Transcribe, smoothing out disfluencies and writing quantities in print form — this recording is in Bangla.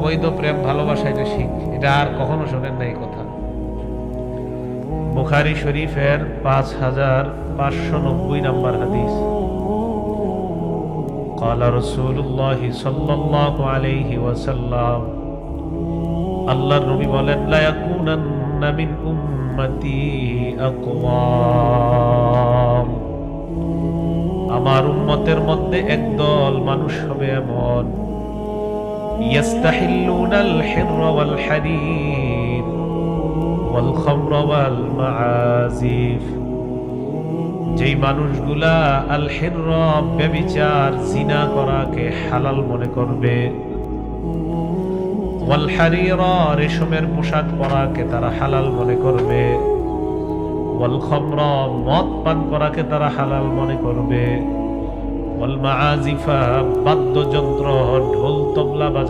অবৈধ প্রেম ভালোবাসা এটা শিখ, এটা আর কখনো শোনেন না এই কথা। বুখারী শরীফের 5590 নম্বর হাদিস। قال رسول الله صلى الله عليه وسلم, আল্লাহর নবী বলেন, লা ইয়াকুনান্না মিন উম্মতি আকওয়াম, আমার উম্মতের মধ্যে একদল মানুষ হবে এমন, ইয়াস্তাহিল্লুনাল হিররা ওয়াল হারির ওয়াল খামরা ওয়াল মাআজিফ, যেই মানুষগুলা আল হিররা ব্যভিচার জিনা করাকে হালাল মনে করবে, ওয়াল হারিরা রেশমের পোশাক পরাকে তারা হালাল মনে করবে, ওয়াল খামরা মদ পান করাকে তারা হালাল মনে করবে, ওয়াল মাআজিফা বাদ্যযন্ত্র ঢোল তবলা